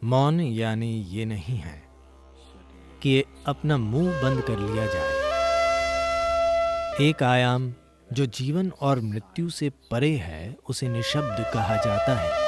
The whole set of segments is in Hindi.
मौन यानी ये नहीं है कि अपना मुंह बंद कर लिया जाए। एक आयाम जो जीवन और मृत्यु से परे है उसे निशब्द कहा जाता है।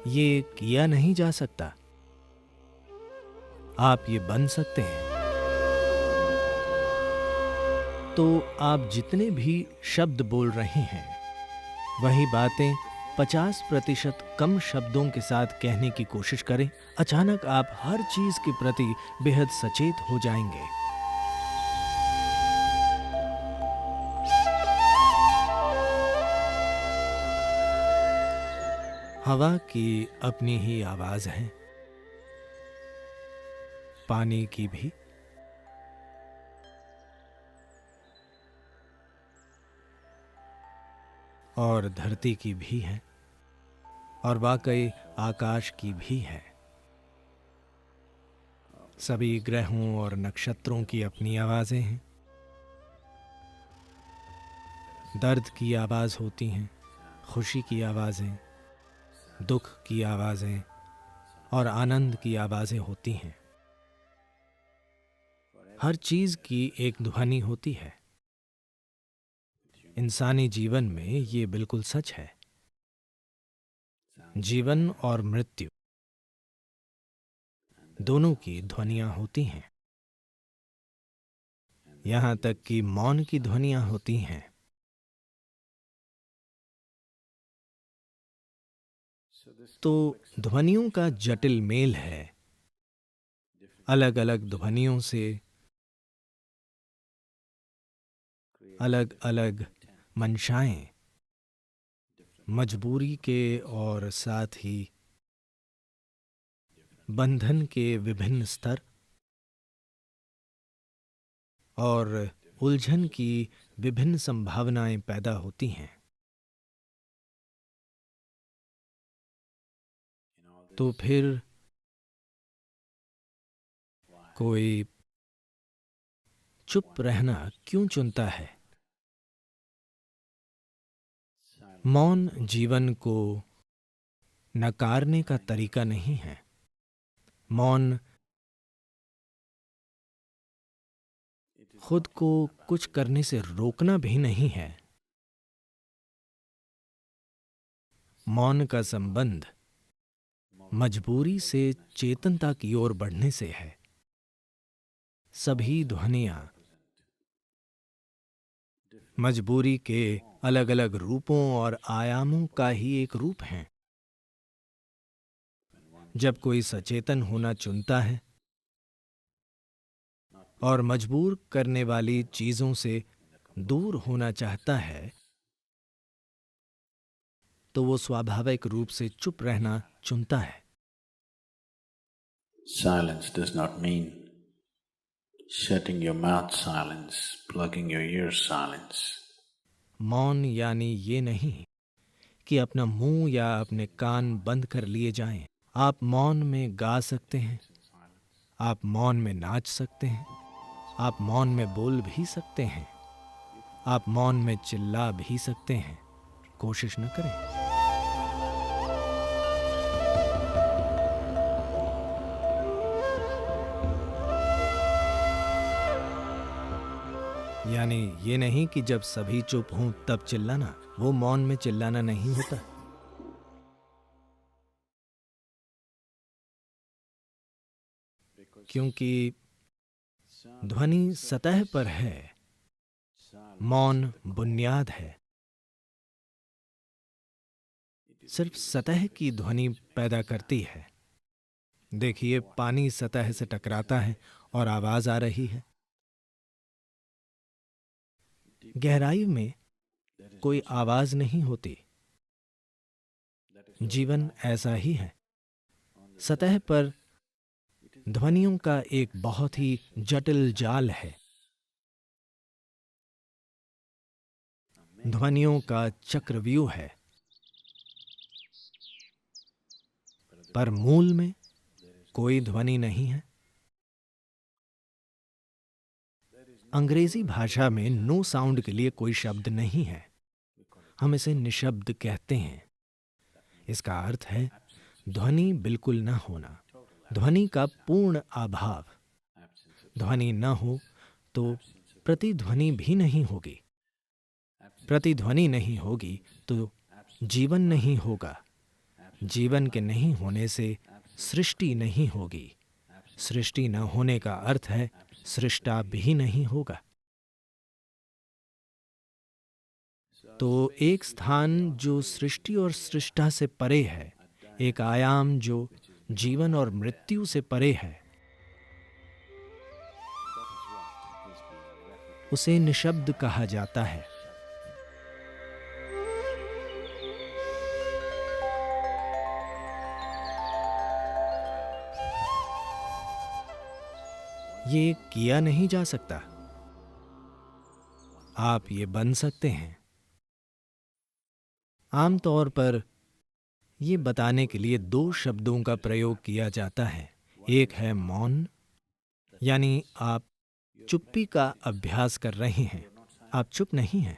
ये किया नहीं जा सकता। आप ये बन सकते हैं। तो आप जितने भी शब्द बोल रहे हैं वही बातें 50% कम शब्दों के साथ कहने की कोशिश करें। अचानक आप हर चीज के प्रति बेहद सचेत हो जाएंगे। हवा की अपनी ही आवाज है, पानी की भी, और धरती की भी है, और वाकई आकाश की भी है। सभी ग्रहों और नक्षत्रों की अपनी आवाजें हैं। दर्द की आवाज होती हैं, खुशी की आवाजें, दुख की आवाजें और आनंद की आवाजें होती हैं। हर चीज की एक ध्वनि होती है। इंसानी जीवन में ये बिल्कुल सच है। जीवन और मृत्यु दोनों की ध्वनियां होती हैं। यहां तक कि मौन की ध्वनियां होती हैं। तो ध्वनियों का जटिल मेल है। अलग अलग ध्वनियों से अलग अलग मंशाएं, मजबूरी के और साथ ही बंधन के विभिन्न स्तर और उलझन की विभिन्न संभावनाएं पैदा होती हैं। तो फिर कोई चुप रहना क्यों चुनता है? मौन जीवन को नकारने का तरीका नहीं है। मौन खुद को कुछ करने से रोकना भी नहीं है। मौन का संबंध मजबूरी से चेतनता की ओर बढ़ने से है। सभी ध्वनियां मजबूरी के अलग अलग रूपों और आयामों का ही एक रूप हैं। जब कोई सचेतन होना चुनता है और मजबूर करने वाली चीजों से दूर होना चाहता है, तो वो स्वाभाविक रूप से चुप रहना चुनता है। Silence does not mean shutting your mouth silence, plugging your ears silence. मौन यानी ये नहीं कि अपना मुंह या अपने कान बंद कर लिए जाएं। आप मौन में गा सकते हैं, आप मौन में नाच सकते हैं, आप मौन में बोल भी सकते हैं, आप मौन में चिल्ला भी सकते हैं। कोशिश न करें। यानी ये नहीं कि जब सभी चुप हों तब चिल्लाना। वो मौन में चिल्लाना नहीं होता। क्योंकि ध्वनि सतह पर है, मौन बुनियाद है। सिर्फ सतह की ध्वनि पैदा करती है। देखिए, पानी सतह से टकराता है और आवाज आ रही है। गहराई में कोई आवाज नहीं होती। जीवन ऐसा ही है। सतह पर ध्वनियों का एक बहुत ही जटिल जाल है। ध्वनियों का चक्रव्यूह है। पर मूल में कोई ध्वनि नहीं है। अंग्रेजी भाषा में नो साउंड के लिए कोई शब्द नहीं है। हम इसे निशब्द कहते हैं। इसका अर्थ है ध्वनि बिल्कुल न होना, ध्वनि का पूर्ण अभाव। ध्वनि न हो तो प्रतिध्वनि भी नहीं होगी, प्रतिध्वनि नहीं होगी तो जीवन नहीं होगा, जीवन के नहीं होने से सृष्टि नहीं होगी, सृष्टि न होने का अर्थ है सृष्टा भी नहीं होगा। तो एक स्थान जो सृष्टि और सृष्टा से परे है, एक आयाम जो जीवन और मृत्यु से परे है, उसे निशब्द कहा जाता है। ये किया नहीं जा सकता, आप ये बन सकते हैं। आमतौर पर ये बताने के लिए दो शब्दों का प्रयोग किया जाता है। एक है मौन, यानी आप चुप्पी का अभ्यास कर रहे हैं, आप चुप नहीं हैं,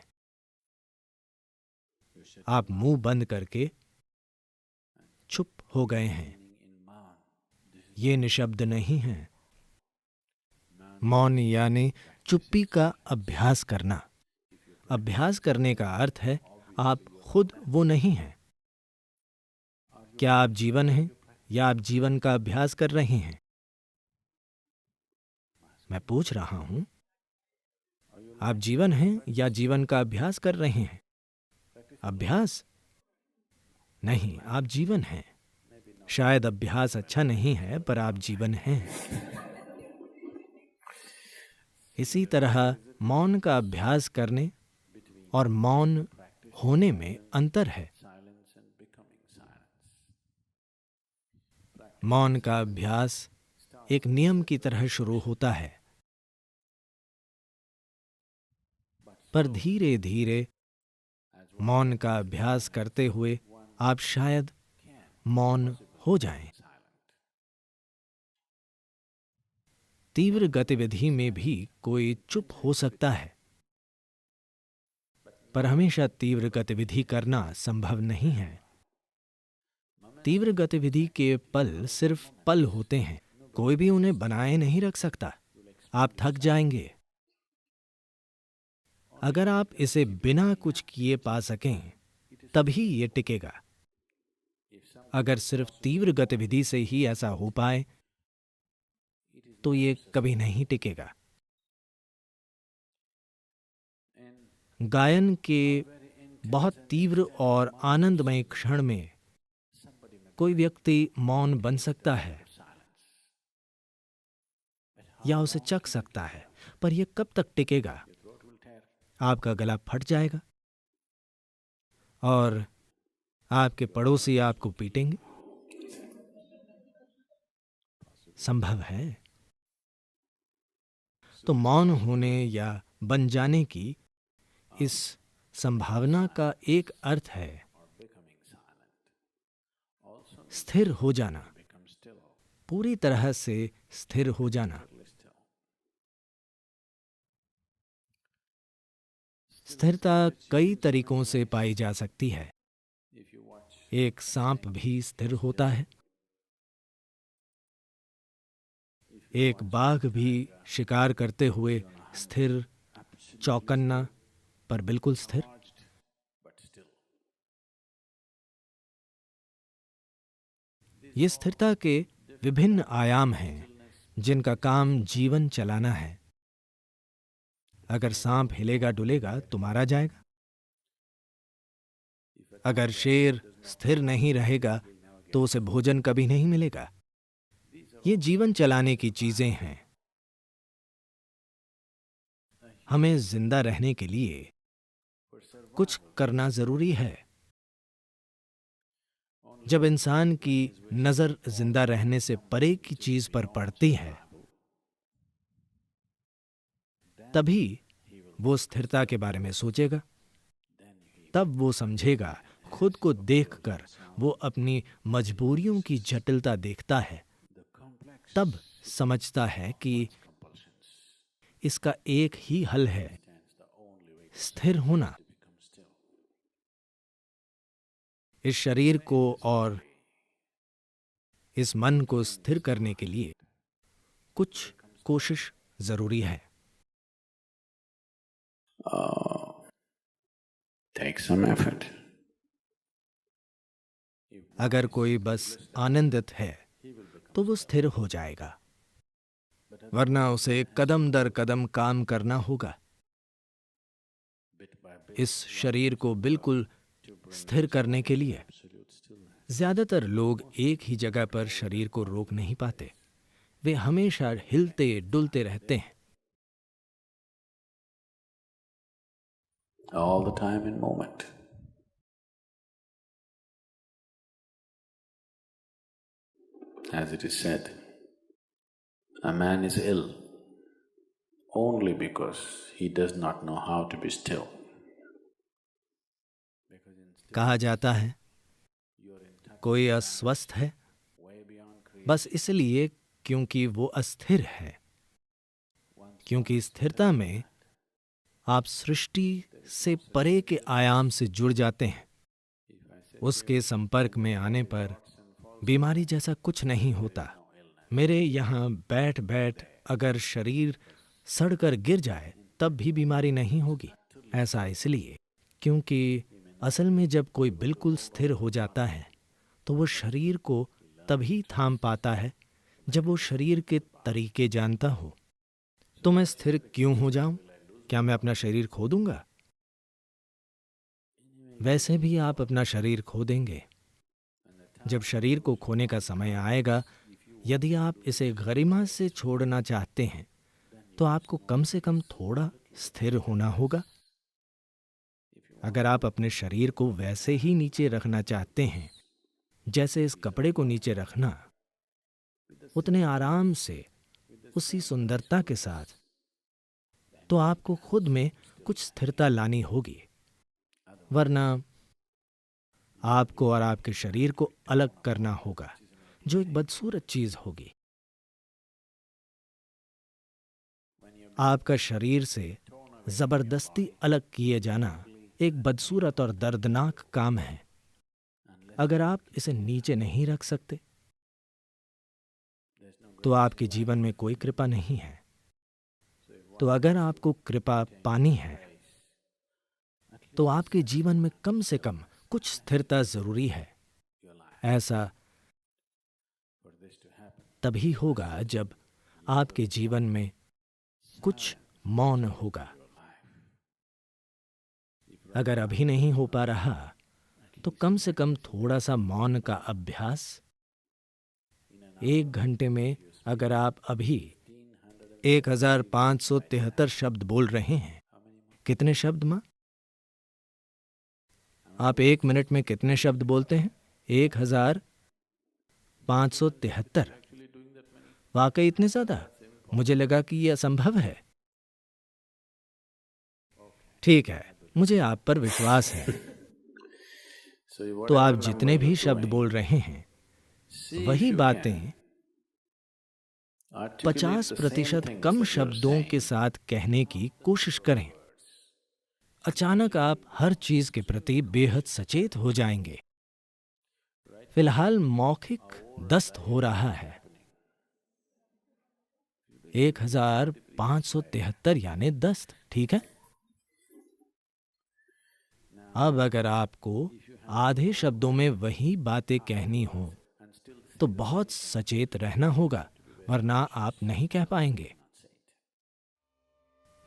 आप मुंह बंद करके चुप हो गए हैं, ये निशब्द नहीं है। मौन यानी चुप्पी का अभ्यास करना। अभ्यास करने का अर्थ है आप खुद वो नहीं हैं। क्या आप जीवन हैं या आप जीवन का अभ्यास कर रहे हैं? मैं पूछ रहा हूं, आप जीवन हैं या जीवन का अभ्यास कर रहे हैं? अभ्यास नहीं, आप जीवन हैं। शायद अभ्यास अच्छा नहीं है, पर आप जीवन हैं। इसी तरह मौन का अभ्यास करने और मौन होने में अंतर है। मौन का अभ्यास एक नियम की तरह शुरू होता है, पर धीरे धीरे मौन का अभ्यास करते हुए आप शायद मौन हो जाएं। तीव्र गतिविधि में भी कोई चुप हो सकता है, पर हमेशा तीव्र गतिविधि करना संभव नहीं है। तीव्र गतिविधि के पल सिर्फ पल होते हैं, कोई भी उन्हें बनाए नहीं रख सकता। आप थक जाएंगे। अगर आप इसे बिना कुछ किए पा सकें, तभी ये टिकेगा। अगर सिर्फ तीव्र गतिविधि से ही ऐसा हो पाए, तो ये कभी नहीं टिकेगा। गायन के बहुत तीव्र और आनंदमय क्षण में कोई व्यक्ति मौन बन सकता है या उसे चख सकता है, पर यह कब तक टिकेगा? आपका गला फट जाएगा और आपके पड़ोसी आपको पीटेंगे। संभव है। तो मौन होने या बन जाने की इस संभावना का एक अर्थ है स्थिर हो जाना, पूरी तरह से स्थिर हो जाना। स्थिरता कई तरीकों से पाई जा सकती है। एक सांप भी स्थिर होता है, एक बाघ भी शिकार करते हुए स्थिर, चौकन्ना, पर बिल्कुल स्थिर। ये स्थिरता के विभिन्न आयाम हैं जिनका काम जीवन चलाना है। अगर सांप हिलेगा डुलेगा तो मारा जाएगा। अगर शेर स्थिर नहीं रहेगा तो उसे भोजन कभी नहीं मिलेगा। ये जीवन चलाने की चीजें हैं। हमें जिंदा रहने के लिए कुछ करना जरूरी है। जब इंसान की नजर जिंदा रहने से परे की चीज पर पड़ती है, तभी वो स्थिरता के बारे में सोचेगा। तब वो समझेगा, खुद को देखकर वो अपनी मजबूरियों की जटिलता देखता है। तब समझता है कि इसका एक ही हल है, स्थिर होना। इस शरीर को और इस मन को स्थिर करने के लिए कुछ कोशिश जरूरी है। Take some effort. अगर कोई बस आनंदित है तो वो स्थिर हो जाएगा, वरना उसे कदम दर कदम काम करना होगा। इस शरीर को बिल्कुल स्थिर करने के लिए ज्यादातर लोग एक ही जगह पर शरीर को रोक नहीं पाते। वे हमेशा हिलते डुलते रहते हैं। All the time in moment. As it is said, a man is ill only because he does not know how to be still. कहा जाता है कोई अस्वस्थ है बस इसलिए क्योंकि वो अस्थिर है, क्योंकि स्थिरता में आप सृष्टि से परे के आयाम से जुड़ जाते हैं। उसके संपर्क में आने पर बीमारी जैसा कुछ नहीं होता। मेरे यहाँ बैठ बैठ अगर शरीर सड़कर गिर जाए तब भी बीमारी नहीं होगी। ऐसा इसलिए क्योंकि असल में जब कोई बिल्कुल स्थिर हो जाता है तो वो शरीर को तभी थाम पाता है जब वो शरीर के तरीके जानता हो। तो मैं स्थिर क्यों हो जाऊं? क्या मैं अपना शरीर खो दूंगा? वैसे भी आप अपना शरीर खो देंगे। जब शरीर को खोने का समय आएगा, यदि आप इसे गरिमा से छोड़ना चाहते हैं तो आपको कम से कम थोड़ा स्थिर होना होगा। अगर आप अपने शरीर को वैसे ही नीचे रखना चाहते हैं जैसे इस कपड़े को नीचे रखना, उतने आराम से, उसी सुंदरता के साथ, तो आपको खुद में कुछ स्थिरता लानी होगी, वरना आपको और आपके शरीर को अलग करना होगा, जो एक बदसूरत चीज होगी। आपका शरीर से जबरदस्ती अलग किए जाना एक बदसूरत और दर्दनाक काम है। अगर आप इसे नीचे नहीं रख सकते तो आपके जीवन में कोई कृपा नहीं है। तो अगर आपको कृपा पानी है तो आपके जीवन में कम से कम कुछ स्थिरता जरूरी है। ऐसा तभी होगा जब आपके जीवन में कुछ मौन होगा। अगर अभी नहीं हो पा रहा तो कम से कम थोड़ा सा मौन का अभ्यास। 1 घंटे में अगर आप अभी 1573 शब्द बोल रहे हैं, कितने शब्द मां? आप 1 मिनट में कितने शब्द बोलते हैं? 1573। वाकई इतने ज्यादा? मुझे लगा कि यह असंभव है। ठीक है, मुझे आप पर विश्वास है। तो आप जितने भी शब्द बोल रहे हैं, वही बातें 50% कम शब्दों के साथ कहने की कोशिश करें। अचानक आप हर चीज के प्रति बेहद सचेत हो जाएंगे। फिलहाल मौखिक दस्त हो रहा है। 1573 यानी दस्त, ठीक है? अब अगर आपको आधे शब्दों में वही बातें कहनी हो तो बहुत सचेत रहना होगा, वरना आप नहीं कह पाएंगे।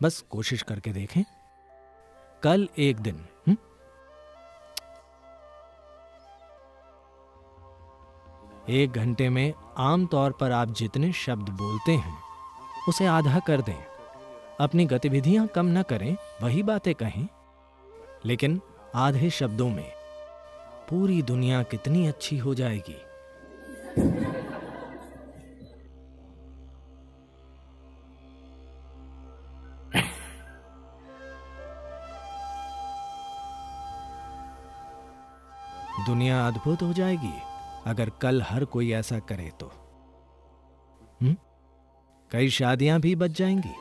बस कोशिश करके देखें। कल एक दिन 1 घंटे में आमतौर पर आप जितने शब्द बोलते हैं उसे आधा कर दें। अपनी गतिविधियां कम न करें, वही बातें कहें, लेकिन आधे शब्दों में पूरी दुनिया कितनी अच्छी हो जाएगी। दुनिया अद्भुत हो जाएगी अगर कल हर कोई ऐसा करे तो। कई शादियां भी बच जाएंगी।